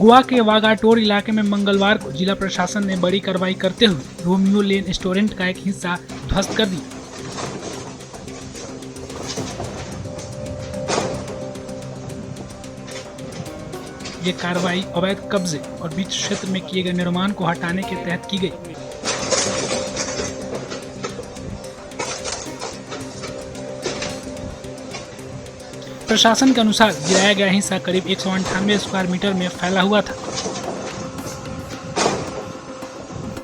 गोवा के वागाटोर इलाके में मंगलवार को जिला प्रशासन ने बड़ी कार्रवाई करते हुए रोमियो लेन रेस्टोरेंट का एक हिस्सा ध्वस्त कर दिया। ये कार्रवाई अवैध कब्जे और बीच क्षेत्र में किए गए निर्माण को हटाने के तहत की गई। प्रशासन के अनुसार गिराया गया हिस्सा करीब 198 स्क्वायर मीटर में फैला हुआ था।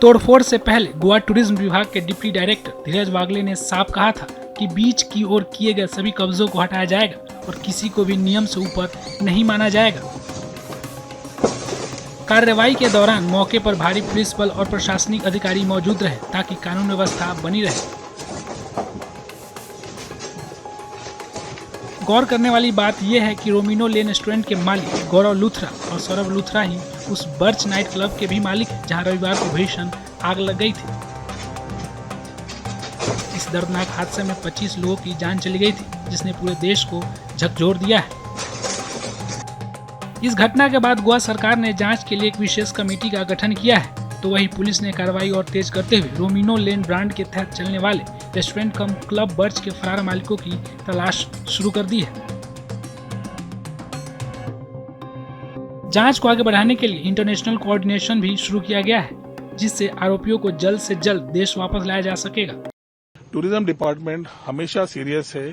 तोड़फोड़ से पहले गोवा टूरिज्म विभाग के डिप्टी डायरेक्टर धीरज वागले ने साफ कहा था कि बीच की ओर किए गए सभी कब्जों को हटाया जाएगा और किसी को भी नियम से ऊपर नहीं माना जाएगा। कार्रवाई के दौरान मौके पर भारी पुलिस बल और प्रशासनिक अधिकारी मौजूद रहे ताकि कानून व्यवस्था बनी रहे। गौर करने वाली बात यह है कि रोमियो लेन रेस्टोरेंट के मालिक गौरव लूथरा और सौरभ लूथरा ही उस बर्च नाइट क्लब के भी मालिक हैं जहां रविवार को भीषण आग लग गई थी। इस दर्दनाक हादसे में 25 लोगों की जान चली गई थी, जिसने पूरे देश को झकझोर दिया है। इस घटना के बाद गोवा सरकार ने जांच के लिए एक विशेष कमेटी का गठन किया है, तो वहीं पुलिस ने कार्रवाई और तेज करते हुए रोमियो लेन ब्रांड के तहत चलने वाले रेस्टोरेंट कम क्लब बर्च के फरार मालिकों की तलाश शुरू कर दी है। जांच को आगे बढ़ाने के लिए इंटरनेशनल कोऑर्डिनेशन भी शुरू किया गया है, जिससे आरोपियों को जल्द से जल्द देश वापस लाया जा सकेगा। टूरिज्म डिपार्टमेंट हमेशा सीरियस है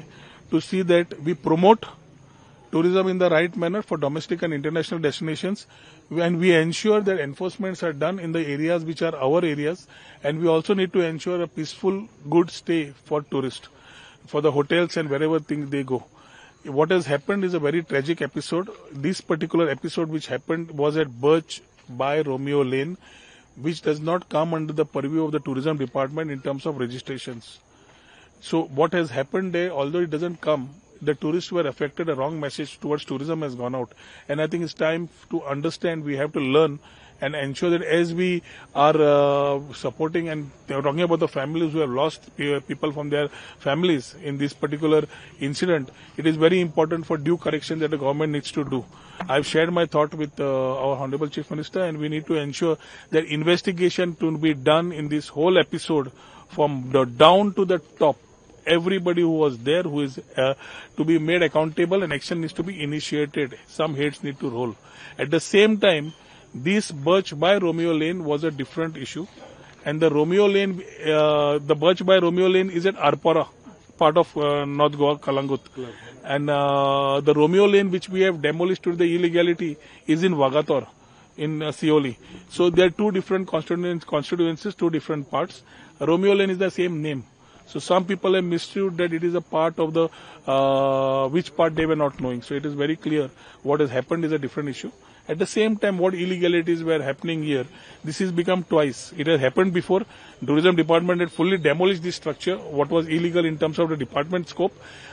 to see that we promote tourism in the right manner for domestic and international destinations, and we ensure that enforcements are done in the areas which are our areas, and we also need to ensure a peaceful, good stay for tourists, for the hotels and wherever things they go. What has happened is a very tragic episode. This particular episode which happened was at Birch by Romeo Lane, which does not come under the purview of the tourism department in terms of registrations. So what has happened there, although it doesn't come, the tourists were affected, a wrong message towards tourism has gone out. And I think it's time to understand, we have to learn and ensure that as we are supporting and talking about the families who have lost people from their families in this particular incident, it is very important for due correction that the government needs to do. I've shared my thought with our Honorable Chief Minister, and we need to ensure that investigation to be done in this whole episode from the down to the top. Everybody who was there, who is to be made accountable, and action needs to be initiated. Some heads need to roll. At the same time, this Birch by Romeo Lane was a different issue, and the Romeo Lane, the Birch by Romeo Lane is at Arpara, part of North Goa, Kalangut, and the Romeo Lane which we have demolished to the illegality is in Vagator, in Sioli. So there are two different constituencies, two different parts. Romeo Lane is the same name. So some people have misunderstood that it is a part of the which part they were not knowing. So it is very clear what has happened is a different issue. At the same time, what illegalities were happening here, this has become twice. It has happened before. Tourism department had fully demolished this structure, what was illegal in terms of the department scope.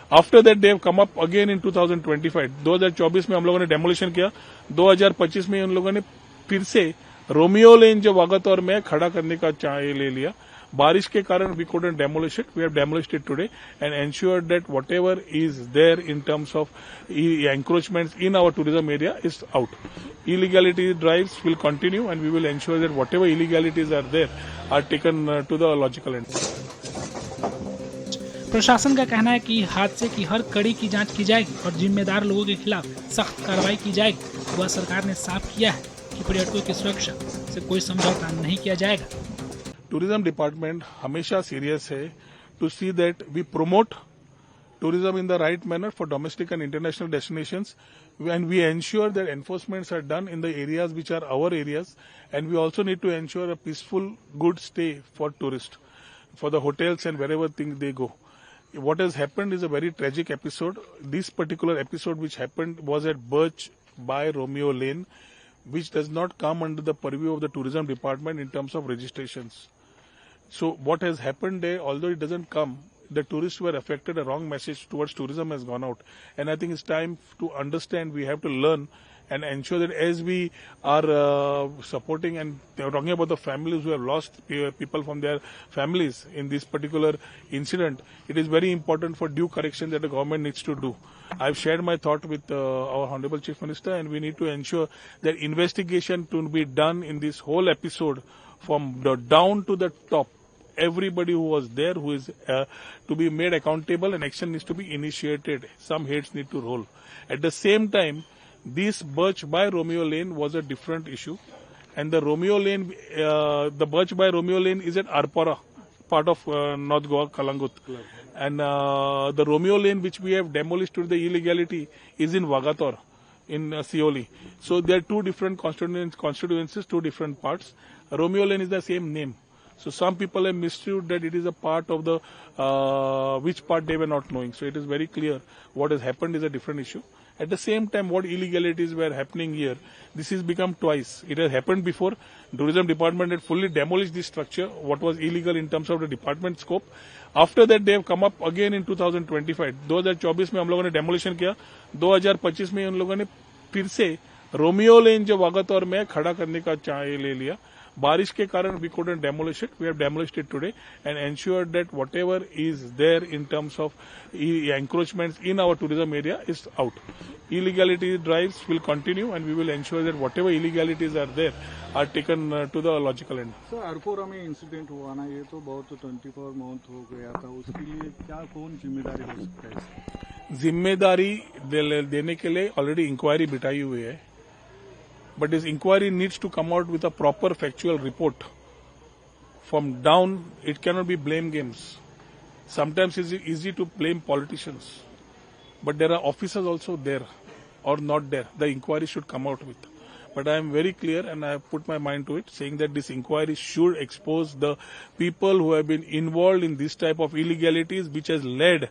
After that, they have come up again in 2025. 2024 में हम लोगों ने demolition किया. 2025 में उन लोगों ने फिर से रोमियो लेन जो वागातोर में खड़ा करने का चाय ले लिया. बारिश के कारण we couldn't demolish it. We have demolished it today and ensured that whatever is there in terms of encroachments in our tourism area is out. Illegality drives will continue, and we will ensure that whatever illegalities are there are taken to the logical end. प्रशासन का कहना है कि हादसे की हर कड़ी की जांच की जाएगी और जिम्मेदार लोगों के खिलाफ सख्त कार्रवाई की जाएगी। गोवा सरकार ने साफ किया है कि पर्यटकों की सुरक्षा से कोई समझौता नहीं किया जाएगा। टूरिज्म डिपार्टमेंट हमेशा सीरियस है to see that we promote tourism in the right manner for domestic and international destinations, and we ensure that enforcements are done in the areas which are our areas, and we also need to ensure a peaceful, good stay for tourists, for the hotels and wherever things they go. What has happened is a very tragic episode. This particular episode which happened was at Birch by Romeo Lane, which does not come under the purview of the tourism department in terms of registrations. So what has happened there, although it doesn't come, the tourists were affected, a wrong message towards tourism has gone out. And I think it's time to understand, we have to learn and ensure that as we are supporting and talking about the families who have lost people from their families in this particular incident, it is very important for due correction that the government needs to do. I've shared my thought with our Honorable Chief Minister, and we need to ensure that investigation to be done in this whole episode from the down to the top. Everybody who was there, who is to be made accountable, and action needs to be initiated. Some heads need to roll. At the same time, this Birch by Romeo Lane was a different issue, and the Romeo Lane, the Birch by Romeo Lane is at Arpara, part of North Goa, Kalangut. And the Romeo Lane which we have demolished to the illegality is in Vagator, in Sioli. So there are two different constituencies, two different parts. Romeo Lane is the same name. So some people have misused that it is a part of the, which part they were not knowing. So it is very clear what has happened is a different issue. At the same time, what illegalities were happening here, this has become twice. It has happened before. Tourism department had fully demolished this structure, what was illegal in terms of the department scope. After that, they have come up again in 2025. 2024 में हम लोगों ने demolition किया. 2025 में उन लोगों ने फिर से रोमियो लेन जो वागतौर में खड़ा करने का चाहे ले लिया. बारिश के कारण we couldn't demolish it. We have demolished it today and ensured that whatever is there in terms of encroachments in our tourism area is out. Illegality drives will continue and we will ensure that whatever illegalities are there are taken to the logical end. Sir अरकोरा में incident हुआ ना, ये तो बहुत 24 month हो गया था, उसके लिए क्या कौन जिम्मेदारी हो सकता है? जिम्मेदारी देने के लिए ऑलरेडी इंक्वायरी बिठाई हुई है. But this inquiry needs to come out with a proper factual report. From down, it cannot be blame games. Sometimes it's easy to blame politicians. But there are officers also there or not there. The inquiry should come out with. But I am very clear and I have put my mind to it, saying that this inquiry should expose the people who have been involved in this type of illegalities which has led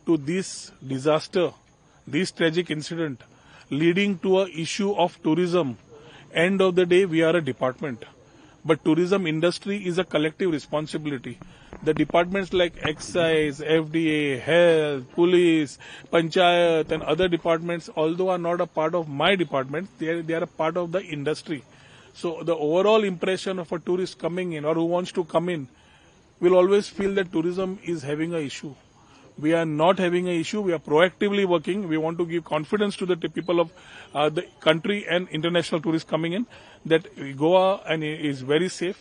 to this disaster, this tragic incident, leading to an issue of tourism. End of the day, we are a department. But tourism industry is a collective responsibility. The departments like excise, FDA, health, police, panchayat and other departments, although are not a part of my department, they are a part of the industry. So the overall impression of a tourist coming in or who wants to come in will always feel that tourism is having an issue. We are not having an issue. We are proactively working. We want to give confidence to the people of the country and international tourists coming in that Goa and is very safe.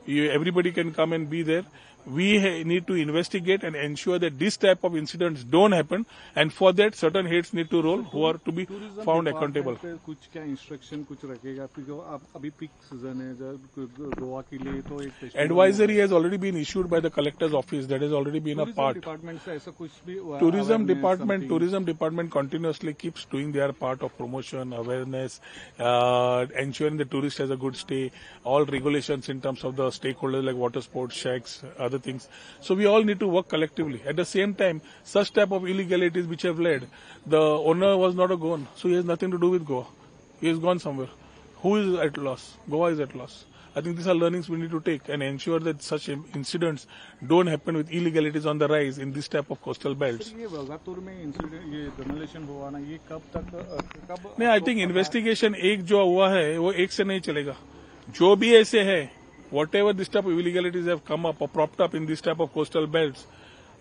Everybody can come and be there. We need to investigate and ensure that this type of incidents don't happen, and for that certain heads need to roll who are to be found accountable. कुछ क्या instruction कुछ रखेगा, क्योंकि अभी peak season है जब गोवा के लिए तो एक advisory has already been issued by the collector's office. That has already been a part. Department से ऐसा कुछ भी Tourism department continuously keeps doing their part of promotion, awareness, ensuring the tourist has a good stay, all regulations in terms of the stakeholders like water sports, shacks, other things. So we all need to work collectively. At the same time, such type of illegalities which have led, the owner was not a Goan, so he has nothing to do with Goa. He has gone somewhere. Who is at loss? Goa is at loss. I think these are learnings we need to take and ensure that such incidents don't happen with illegalities on the rise in this type of coastal belts. ये वागातोर में incident ये demolition हुआ ना, ये कब नहीं, I think investigation एक जो हुआ है वो एक से नहीं चलेगा. जो भी ऐसे है, whatever this type of illegalities have come up or propped up in this type of coastal belts,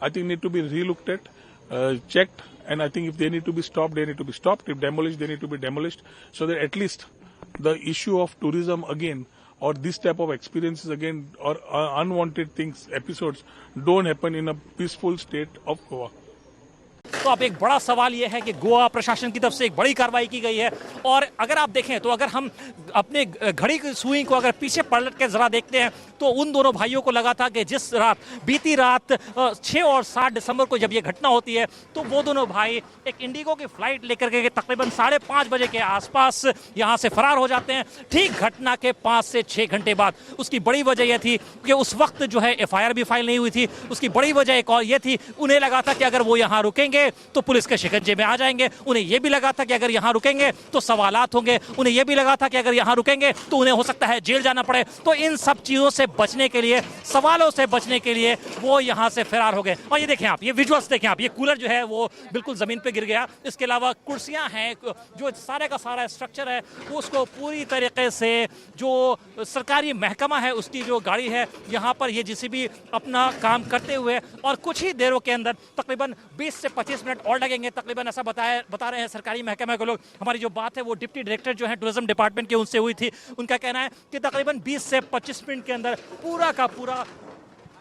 I think need to be relooked at, checked, and I think if they need to be stopped, they need to be stopped. If demolished, they need to be demolished, so that at least the issue of tourism again or this type of experiences again or unwanted things, episodes don't happen in a peaceful state of Goa. तो अब एक बड़ा सवाल यह है कि गोवा प्रशासन की तरफ से एक बड़ी कार्रवाई की गई है और अगर आप देखें तो अगर हम अपने घड़ी की सुई को अगर पीछे पलट के जरा देखते हैं तो उन दोनों भाइयों को लगा था कि जिस रात बीती रात 6 और 7 दिसंबर को जब ये घटना होती है तो वो दोनों भाई एक इंडिगो की फ्लाइट लेकर के तकरीबन 5:30 बजे के आसपास यहाँ से फरार हो जाते हैं. ठीक घटना के 5 से 6 घंटे बाद. उसकी बड़ी वजह यह थी कि उस वक्त जो है FIR भी फाइल नहीं हुई थी. उसकी बड़ी वजह एक और यह थी, उन्हें लगा था कि अगर वो यहाँ रुकेंगे तो पुलिस के शिकंजे में आ जाएंगे। उन्हें यह भी लगा था कि अगर यहां रुकेंगे तो सवालात होंगे, उन्हें यह भी लगा था कि अगर यहां रुकेंगे तो उन्हें हो सकता है जेल जाना पड़े। तो इन सब चीजों से बचने के लिए, सवालों से बचने के लिए वो यहां से फरार हो गए। और ये देखें आप, ये विजुअल्स देखें आप, ये कूलर जो है वो बिल्कुल जमीन पे गिर गया। इसके अलावा कुर्सियां हैं, जो सारे का सारा स्ट्रक्चर है उसको पूरी तरीके से, जो सरकारी महकमा है उसकी जो गाड़ी है यहाँ पर ये जेसीबी अपना काम करते हुए, और कुछ ही देरों के अंदर तकरीबन 20 से 25 मिनट और लगेंगे तकरीबन, ऐसा बता रहे हैं सरकारी महकमे के लोग। हमारी जो बात है वो डिप्टी डायरेक्टर जो है टूरिज्म डिपार्टमेंट के उनसे हुई थी। उनका कहना है कि तकरीबन 20 से 25 मिनट के अंदर पूरा का पूरा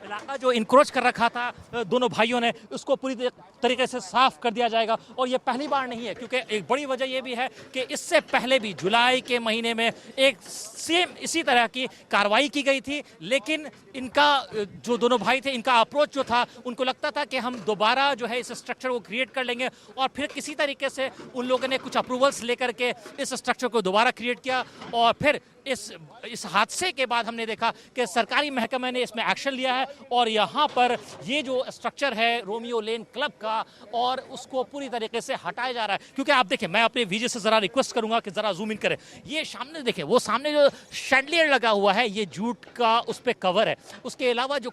इलाका जो इंक्रोच कर रखा था दोनों भाइयों ने, उसको पूरी तरीके से साफ कर दिया जाएगा। और ये पहली बार नहीं है, क्योंकि एक बड़ी वजह ये भी है कि इससे पहले भी जुलाई के महीने में एक सेम इसी तरह की कार्रवाई की गई थी, लेकिन इनका जो दोनों भाई थे, इनका अप्रोच जो था, उनको लगता था कि हम दोबारा जो है इस स्ट्रक्चर को क्रिएट कर लेंगे, और फिर किसी तरीके से उन लोगों ने कुछ अप्रूवल्स लेकर के इस स्ट्रक्चर को दोबारा क्रिएट किया। और फिर इस हादसे के बाद हमने देखा कि सरकारी महकमे ने इसमें एक्शन लिया है, और यहाँ पर ये जो स्ट्रक्चर है रोमियो लेन क्लब का, और उसको पूरी तरीके से हटाया जा रहा है। क्योंकि आप देखें, मैं अपने वीजे से जरा रिक्वेस्ट करूंगा कि जरा जूम इन करें। ये सामने देखें, वो सामने जो शैंडलियर लगा हुआ है ये जूट का उस पे कवर है। उसके अलावा जो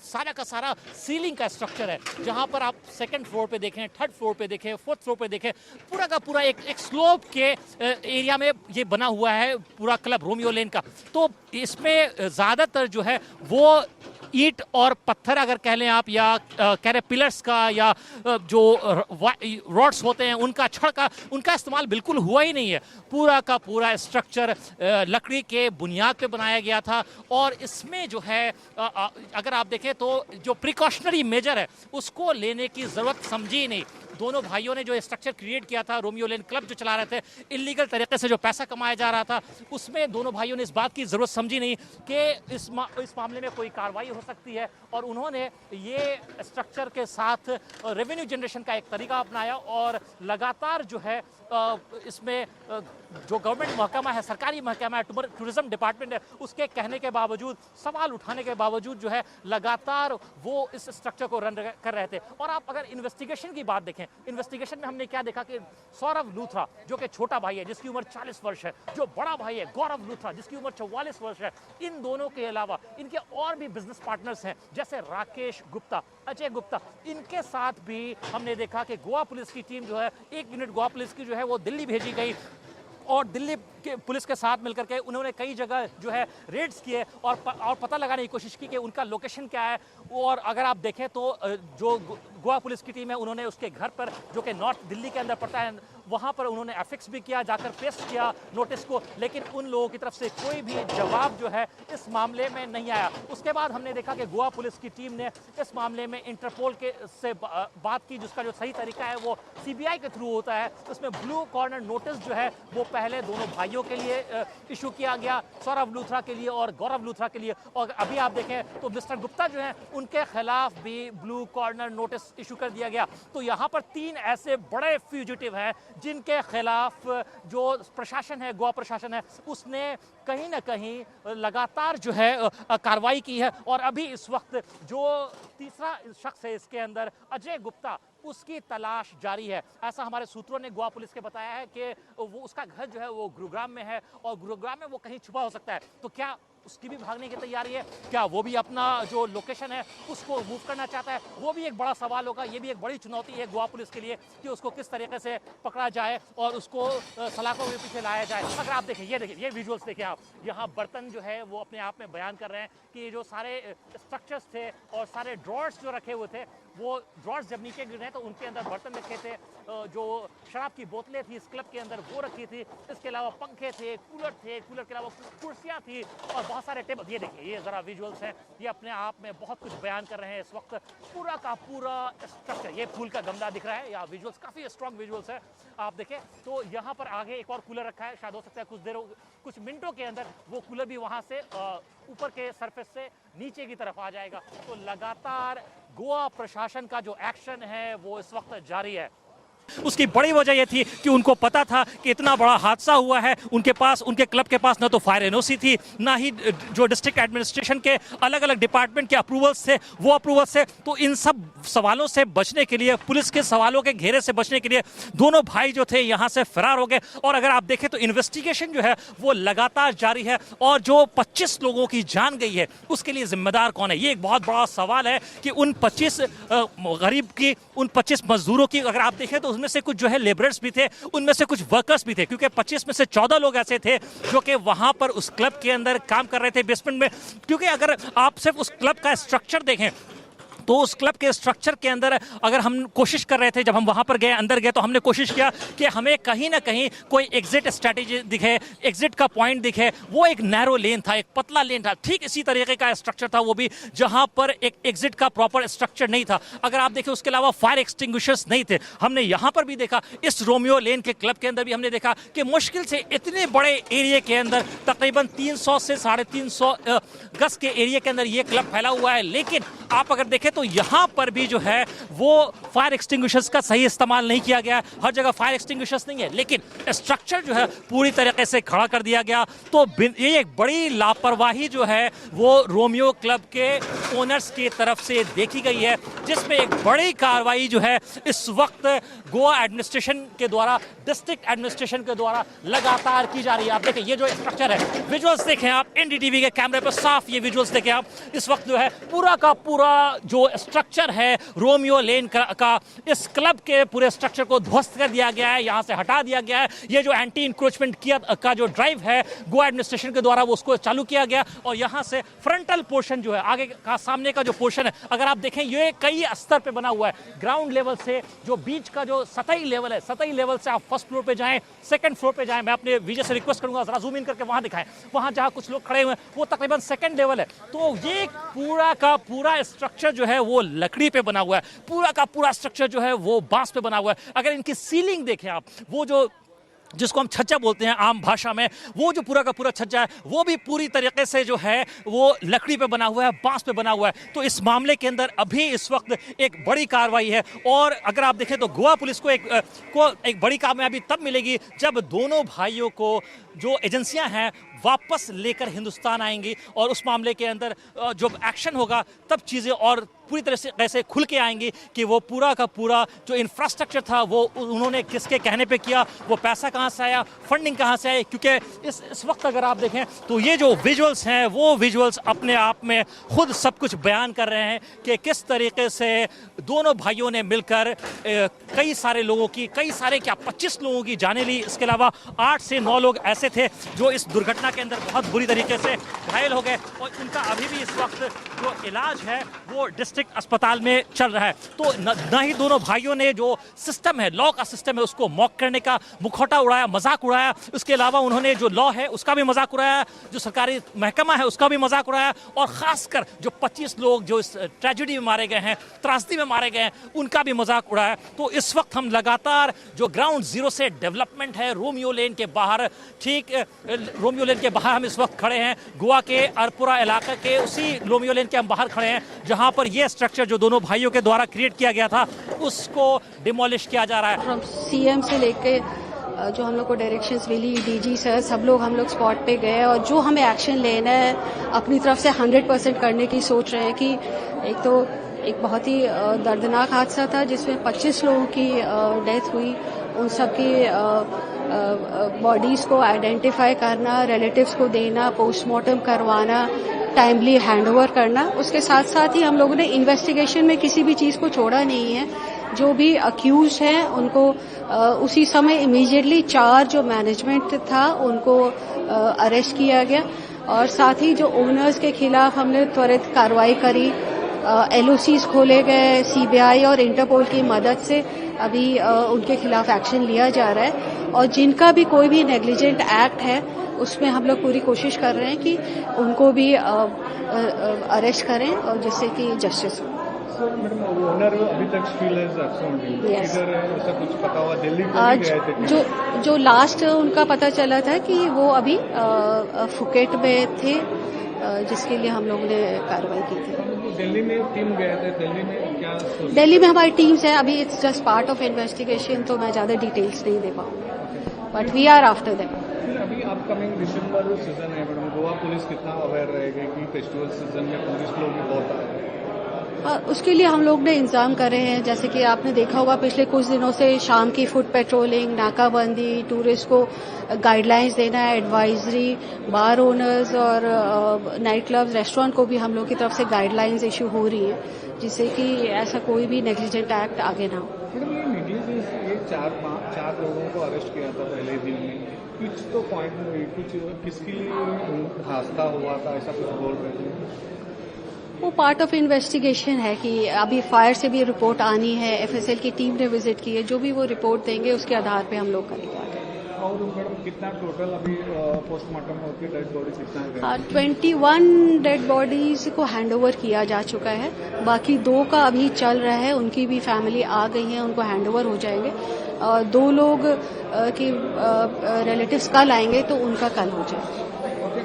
सारा का सारा सीलिंग का स्ट्रक्चर है, जहाँ पर आप सेकेंड फ्लोर पे देखें, थर्ड फ्लोर पे देखें, फोर्थ फ्लोर पे देखें, पूरा का पूरा एक स्लोप के एरिया में ये बना हुआ है पूरा क्लब रोमियो लेन का। तो इसमें ज्यादातर जो है वो ईंट और पत्थर अगर कह लें आप, या कह रहे पिलर्स का, या जो रॉड्स होते हैं उनका, छड़ का, उनका इस्तेमाल बिल्कुल हुआ ही नहीं है। पूरा का पूरा स्ट्रक्चर लकड़ी के बुनियाद पे बनाया गया था। और इसमें जो है अगर आप देखें तो जो प्रिकॉशनरी मेजर है उसको लेने की जरूरत समझी ही नहीं। दोनों भाइयों ने जो स्ट्रक्चर क्रिएट किया था, रोमियो लेन क्लब जो चला रहे थे, इलीगल तरीके से जो पैसा कमाया जा रहा था, उसमें दोनों भाइयों ने इस बात की जरूरत समझी नहीं कि इस मामले में कोई कार्रवाई हो सकती है, और उन्होंने ये स्ट्रक्चर के साथ रेवेन्यू जनरेशन का एक तरीका अपनाया। और लगातार जो है इसमें जो गवर्नमेंट महकमा है, सरकारी महकमा है, टूरिज्म डिपार्टमेंट है, उसके कहने के बावजूद, सवाल उठाने के बावजूद जो है लगातार वो इस स्ट्रक्चर को रन कर रहे थे। और आप अगर इन्वेस्टिगेशन की बात देखें, इन्वेस्टिगेशन में हमने क्या देखा कि सौरभ लूथरा जो कि छोटा भाई है जिसकी उम्र 40 वर्ष है, जो बड़ा भाई है गौरव लूथरा जिसकी उम्र 44 वर्ष है, इन दोनों के अलावा इनके और भी बिजनेस पार्टनर्स हैं जैसे राकेश गुप्ता, अजय गुप्ता, इनके साथ भी हमने देखा कि गोवा पुलिस की टीम जो है, एक यूनिट गोवा पुलिस की जो है वो दिल्ली भेजी गई, और दिल्ली के पुलिस के साथ मिलकर के उन्होंने कई जगह जो है रेड्स किए और पता लगाने की कोशिश की कि उनका लोकेशन क्या है। और अगर आप देखें तो जो गोवा पुलिस की टीम है उन्होंने उसके घर पर, जो कि नॉर्थ दिल्ली के अंदर पड़ता है, वहाँ पर उन्होंने एफिक्स भी किया, जाकर पेश किया नोटिस को, लेकिन उन लोगों की तरफ से कोई भी जवाब जो है इस मामले में नहीं आया। उसके बाद हमने देखा कि गोवा पुलिस की टीम ने इस मामले में इंटरपोल के से बात की, जिसका जो सही तरीका है वो सीबीआई के थ्रू होता है। उसमें ब्लू कॉर्नर नोटिस जो है वो पहले दोनों भाइयों के लिए इशू किया गया, सौरभ लूथरा के लिए और गौरव लूथरा के लिए। और अभी आप देखें तो मिस्टर गुप्ता जो है उनके खिलाफ भी ब्लू कॉर्नर नोटिस इशू कर दिया गया। तो यहाँ पर 3 ऐसे बड़े फ्यूजिटिव हैं जिनके खिलाफ जो प्रशासन है, गोवा प्रशासन है, उसने कहीं ना कहीं लगातार जो है कार्रवाई की है। और अभी इस वक्त जो तीसरा शख्स है इसके अंदर, अजय गुप्ता, उसकी तलाश जारी है। ऐसा हमारे सूत्रों ने गोवा पुलिस के बताया है कि वो उसका घर जो है वो गुरुग्राम में है, और गुरुग्राम में वो कहीं छुपा हो सकता है। तो क्या उसकी भी भागने की तैयारी है? क्या वो भी अपना जो लोकेशन है उसको मूव करना चाहता है? वो भी एक बड़ा सवाल होगा। ये भी एक बड़ी चुनौती है गोवा पुलिस के लिए कि उसको किस तरीके से पकड़ा जाए और उसको सलाखों के पीछे लाया जाए। अगर आप देखें, ये देखिए, ये विजुअल्स देखें आप, यहाँ बर्तन जो है वो अपने आप में बयान कर रहे हैं कि ये जो सारे स्ट्रक्चर्स थे और सारे ड्रॉर्स जो रखे हुए थे, वो ड्रॉर्स जब नीचे गिरे तो उनके अंदर बर्तन रखे थे, जो शराब की बोतलें थी इस क्लब के अंदर वो रखी थी। इसके अलावा पंखे थे, कूलर के अलावा कुर्सियाँ थी और बहुत सारे टेबल। ये देखिए, ये ज़रा विजुअल्स हैं, ये अपने आप में बहुत कुछ बयान कर रहे हैं। इस वक्त पूरा का पूरा स्ट्रक्चर, ये फूल का गमला दिख रहा है, या विजुअल्स काफ़ी स्ट्रॉन्ग विजुअल्स है। आप देखें तो यहाँ पर आगे एक और कूलर रखा है, शायद हो सकता है कुछ मिनटों के अंदर वो कूलर भी वहाँ से ऊपर के सरफेस से नीचे की तरफ आ जाएगा। तो लगातार गोवा प्रशासन का जो एक्शन है वो इस वक्त जारी है। उसकी बड़ी वजह यह थी कि उनको पता था कि इतना बड़ा हादसा हुआ है, उनके क्लब के पास न तो फायर एनओसी थी, ना ही जो डिस्ट्रिक्ट एडमिनिस्ट्रेशन के अलग अलग डिपार्टमेंट के अप्रूवल्स थे वो अप्रूवल्स थे। तो इन सब सवालों से बचने के लिए, पुलिस के सवालों के घेरे से बचने के लिए दोनों भाई जो थे यहाँ से फरार हो गए। और अगर आप देखें तो इन्वेस्टिगेशन जो है वो लगातार जारी है और जो 25 लोगों की जान गई है उसके लिए जिम्मेदार कौन है, ये एक बहुत बड़ा सवाल है कि उन 25 गरीब की, उन 25 मजदूरों की अगर आप देखें तो उसमें से कुछ जो है लेबरर्स भी थे, उनमें से कुछ वर्कर्स भी थे, क्योंकि 25 में से 14 लोग ऐसे थे जो कि वहां पर उस क्लब के अंदर काम कर रहे थे बेसमेंट में। क्योंकि अगर आप सिर्फ उस क्लब का स्ट्रक्चर देखें तो उस क्लब के स्ट्रक्चर के अंदर अगर हम कोशिश कर रहे थे, जब हम वहां पर गए, अंदर गए, तो हमने कोशिश किया कि हमें कहीं ना कहीं कोई एग्जिट स्ट्रैटेजी दिखे, एग्जिट का पॉइंट दिखे। वो एक नैरो लेन था, एक पतला लेन था, ठीक इसी तरीके का स्ट्रक्चर था वो भी, जहां पर एक एग्जिट का प्रॉपर स्ट्रक्चर नहीं था। अगर आप देखें उसके अलावा फायर एक्सटिंग्विशर्स नहीं थे। हमने यहां पर भी देखा, इस रोमियो लेन के क्लब के अंदर भी हमने देखा कि मुश्किल से इतने बड़े एरिया के अंदर तकरीबन 300 से 350 गज के एरिया के अंदर ये क्लब फैला हुआ है, लेकिन आप अगर देखें तो यहां पर भी जो है वो फायर एक्सटिंग्विशर्स का सही इस्तेमाल नहीं किया गया। हर जगह फायर एक्सटिंग्विशर्स नहीं है, लेकिन स्ट्रक्चर जो है पूरी तरीके से खड़ा कर दिया गया। तो ये एक बड़ी लापरवाही जो है वो रोमियो क्लब के ओनर्स की तरफ से देखी गई है, जिसमें एक बड़ी कार्रवाई जो है इस वक्त गोवा एडमिनिस्ट्रेशन के द्वारा, डिस्ट्रिक्ट एडमिनिस्ट्रेशन के द्वारा लगातार की जा रही है। आप देखें ये जो स्ट्रक्चर है, विजुअल्स देखें आप, एनडीटीवी के कैमरे पर साफ ये विजुअल्स देखें आप। इस वक्त जो है पूरा का पूरा जो स्ट्रक्चर है रोमियो लेन का इस क्लब के पूरे स्ट्रक्चर को ध्वस्त कर दिया गया है, यहां से हटा दिया गया है। ये जो एंटी इंक्रोचमेंट का जो ड्राइव है गोवा एडमिनिस्ट्रेशन के द्वारा वो उसको चालू किया गया, और यहां से फ्रंटल पोर्शन जो है, आगे का सामने का जो पोर्शन है, अगर आप देखें ये कई स्तर पे बना हुआ है। ग्राउंड लेवल से जो बीच का जो सतही लेवल है, सतही लेवल से आप फर्स्ट फ्लोर पे जाएं, सेकंड फ्लोर पे जाएं। मैं अपने विजय से रिक्वेस्ट करूंगा जरा जूम इन करके वहां दिखाएं, वहां जहां कुछ लोग खड़े हुए हैं वो तकरीबन सेकंड लेवल है। तो ये पूरा का पूरा स्ट्रक्चर जो है वो लकड़ी पे बना हुआ है, पूरा का पूरा स्ट्रक्चर जो है वो बांस पे बना हुआ है। अगर इनकी सीलिंग देखें आप, वो जो जिसको हम छज्जा बोलते हैं आम भाषा में, वो जो पूरा का पूरा छज्जा है वो भी पूरी तरीके से जो है वो लकड़ी पे बना हुआ है, बांस पे बना हुआ है। तो इस मामले के अंदर अभी इस वक्त एक बड़ी कार्रवाई है, और अगर आप देखें तो गोवा पुलिस को एक बड़ी कामयाबी तब मिलेगी जब दोनों भाइयों को जो एजेंसियां हैं वापस लेकर हिंदुस्तान आएंगी, और उस मामले के अंदर जो एक्शन होगा तब चीज़ें और पूरी तरह से कैसे खुल के आएंगी कि वो पूरा का पूरा जो इंफ्रास्ट्रक्चर था वो उन्होंने किसके कहने पे किया, वो पैसा कहाँ से आया, फंडिंग कहाँ से आई। क्योंकि इस वक्त अगर आप देखें तो ये जो विजुअल्स हैं वो विजुअल्स अपने आप में खुद सब कुछ बयान कर रहे हैं कि किस तरीके से दोनों भाइयों ने मिलकर कई सारे लोगों की, कई सारे क्या 25 लोगों की जानें ली। इसके अलावा 8 से 9 लोग ऐसे थे जो इस दुर्घटना के अंदर बहुत बुरी तरीके से घायल हो गए, और उनका अभी भी इस वक्त जो इलाज है वो डिस्ट्रिक्ट अस्पताल में चल रहा है। तो न ही दोनों भाइयों ने जो सिस्टम है, लॉ का सिस्टम है, उसको मॉक करने का मुखौटा उड़ाया, मजाक उड़ाया। उसके अलावा उन्होंने जो लॉ है उसका भी मजाक उड़ाया, जो सरकारी महकमा है उसका भी मजाक उड़ाया, और खासकर जो 25 लोग जो इस ट्रेजेडी में मारे गए हैं, त्रासदी में मारे गए हैं, उनका भी मजाक उड़ाया। तो इस वक्त हम लगातार जो ग्राउंड जीरो से डेवलपमेंट है रोमियो लेन के बाहर, ठीक रोमियो लेन के बाहर हम इस वक्त खड़े हैं, गोवा के अरपुरा इलाके के उसी रोमियो लेन के हम बाहर खड़े हैं, जहां पर ये स्ट्रक्चर जो दोनों भाइयों के द्वारा क्रिएट किया गया था उसको डिमोलिश किया जा रहा है। फ्रॉम सीएम से लेके जो हम लोग को डायरेक्शंस मिली, डीजी सर, सब लोग हम लोग स्पॉट पे गए, और जो हमें एक्शन लेना है अपनी तरफ से 100% करने की सोच रहे हैं। कि एक तो एक बहुत ही दर्दनाक हादसा था जिसमें 25 लोगों की डेथ हुई, उन सब की बॉडीज को आइडेंटिफाई करना, रिलेटिव्स को देना, पोस्टमार्टम करवाना, टाइमली हैंडओवर करना। उसके साथ साथ ही हम लोगों ने इन्वेस्टिगेशन में किसी भी चीज़ को छोड़ा नहीं है। जो भी अक्यूज हैं उनको उसी समय इमीडिएटली 4 जो मैनेजमेंट था उनको अरेस्ट किया गया, और साथ ही जो ओनर्स के खिलाफ हमने त्वरित कार्रवाई करी। LOCs खोले गए, CBI और इंटरपोल की मदद से अभी उनके खिलाफ एक्शन लिया जा रहा है, और जिनका भी कोई भी नेग्लिजेंट एक्ट है उसमें हम लोग पूरी कोशिश कर रहे हैं कि उनको भी अरेस्ट करें, और जिससे कि जस्टिस हो। मैडम ओनर अभी तक स्टिल इज एब्सेंट, इधर ऐसा कुछ पता हुआ? दिल्ली आज जो लास्ट उनका पता चला था कि वो अभी फुकेट में थे, जिसके लिए हम लोगों ने कार्रवाई की थी। दिल्ली में टीम गए थे, दिल्ली में क्या दिल्ली में हमारी टीम्स है, अभी it's just part of investigation, तो मैं ज्यादा डिटेल्स नहीं दे पाऊंगी, but we are after them. फिर अभी अपकमिंग दिसंबर सीजन है मैडम, गोवा पुलिस कितना अवेयर रहेगी कि फेस्टिवल सीजन में टूरिस्ट लोग भी बहुत आ रहे हैं? उसके लिए हम लोग ने इंतजाम करे हैं, जैसे कि आपने देखा होगा पिछले कुछ दिनों से शाम की फुट पेट्रोलिंग, नाकाबंदी, टूरिस्ट को गाइडलाइंस देना, एडवाइजरी, बार ओनर्स और नाइट क्लब्स, रेस्टोरेंट को भी हम लोग की तरफ से गाइडलाइंस इशू हो रही है, जिससे कि ऐसा कोई भी नेग्लिजेंट एक्ट आगे ना हो। मैडम ये नेग्लिजेंस, ये चार लोगों को अरेस्ट किया था पहले दिन में, कुछ तो पॉइंट में कुछ किसके लिए हादसा हुआ था ऐसा कुछ बोल रहे थे? वो पार्ट ऑफ इन्वेस्टिगेशन है कि अभी फायर से भी रिपोर्ट आनी है, एफएसएल की टीम ने विजिट की है, जो भी वो रिपोर्ट देंगे उसके आधार पे हम लोग करेंगे आगे। और मैडम कितना टोटल अभी पोस्टमार्टम होकर डेड बॉडी कितना है? 21 डेड बॉडीज को हैंडओवर किया जा चुका है, बाकी 2 का अभी चल रहा है, उनकी भी फैमिली आ गई है, उनको हैंडओवर हो जाएंगे। 2 लोग के रिलेटिव्स कल आएंगे तो उनका कल हो जाएगा।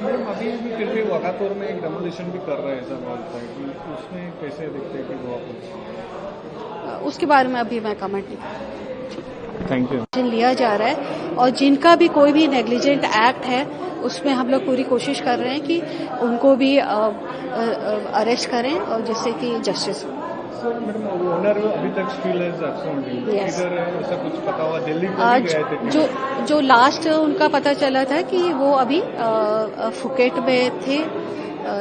मैडम अभी भी फिर भी वाघापुर में एक डेमोलिशन भी कर रहे हैं, ऐसा बोलता है कि उसमें कैसे देखते हैं कि गोवा पुलिस? उसके बारे में अभी मैं कमेंट नहीं करूँगी। Thank you. लिया जा रहा है और जिनका भी कोई भी नेग्लिजेंट एक्ट है उसमें हम लोग पूरी कोशिश कर रहे हैं कि उनको भी अरेस्ट करें और जिससे कि जस्टिस हो। सर मैडम ओनर अभी तक स्टिल इज एब्सेंट, Yes. इधर ऐसा कुछ पता हुआ? दिल्ली को भी गए थे? जो लास्ट उनका पता चला था कि वो अभी फुकेट में थे,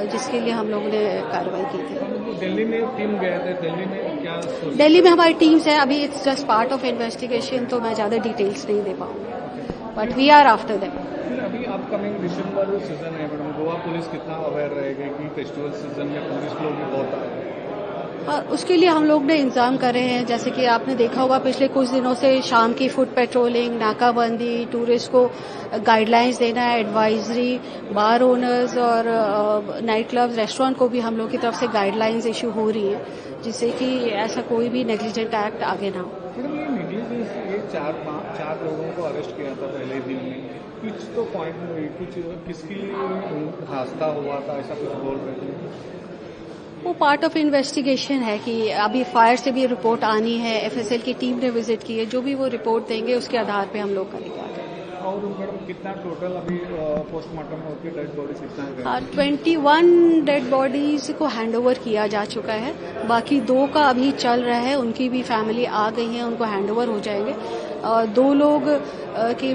जिसके लिए हम लोगों ने कार्रवाई की थी। दिल्ली में टीम गए थे, दिल्ली में क्या दिल्ली में हमारी टीम्स है, अभी it's just part of investigation, तो मैं ज्यादा डिटेल्स नहीं दे पाऊंगी, but we are after them. फिर अभी अपकमिंग दिसंबर सीजन है मैडम, गोवा पुलिस कितना अवेयर रहेगी कि फेस्टिवल सीजन में टूरिस्ट लोग भी बहुत आ रहे हैं? उसके लिए हम लोग ने इंतजाम करे हैं, जैसे कि आपने देखा होगा पिछले कुछ दिनों से शाम की फुट पेट्रोलिंग, नाकाबंदी, टूरिस्ट को गाइडलाइंस देना, एडवाइजरी, बार ओनर्स और नाइट क्लब्स, रेस्टोरेंट को भी हम लोग की तरफ से गाइडलाइंस इशू हो रही है, जिससे कि ऐसा कोई भी नेग्लिजेंट एक्ट आगे ना हो। मैडम ये नेग्लिजेंस, ये चार लोगों को अरेस्ट किया था पहले दिन में, कुछ तो पॉइंट में कुछ किसके लिए हादसा हुआ था ऐसा कुछ बोल रहे थे? वो पार्ट ऑफ इन्वेस्टिगेशन है कि अभी फायर से भी रिपोर्ट आनी है, एफएसएल की टीम ने विजिट की है, जो भी वो रिपोर्ट देंगे उसके आधार पे हम लोग करेंगे आगे। और मैडम कितना टोटल अभी पोस्टमार्टम होकर डेड बॉडी कितना है? 21 डेड बॉडीज को हैंडओवर किया जा चुका है, बाकी 2 का अभी चल रहा है, उनकी भी फैमिली आ गई है, उनको हैंडओवर हो जाएंगे। 2 लोग के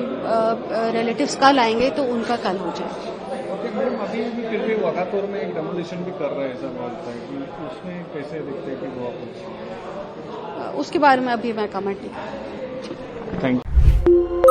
रिलेटिव्स कल आएंगे तो उनका कल हो जाएगा। मैडम अभी भी फिर भी वाघापुर में एक डेमोलिशन भी कर रहे हैं, ऐसा बोलता है कि उसमें कैसे देखते हैं कि गोवा पुलिस? उसके बारे में अभी मैं कमेंट नहीं करूँगी। Thank you.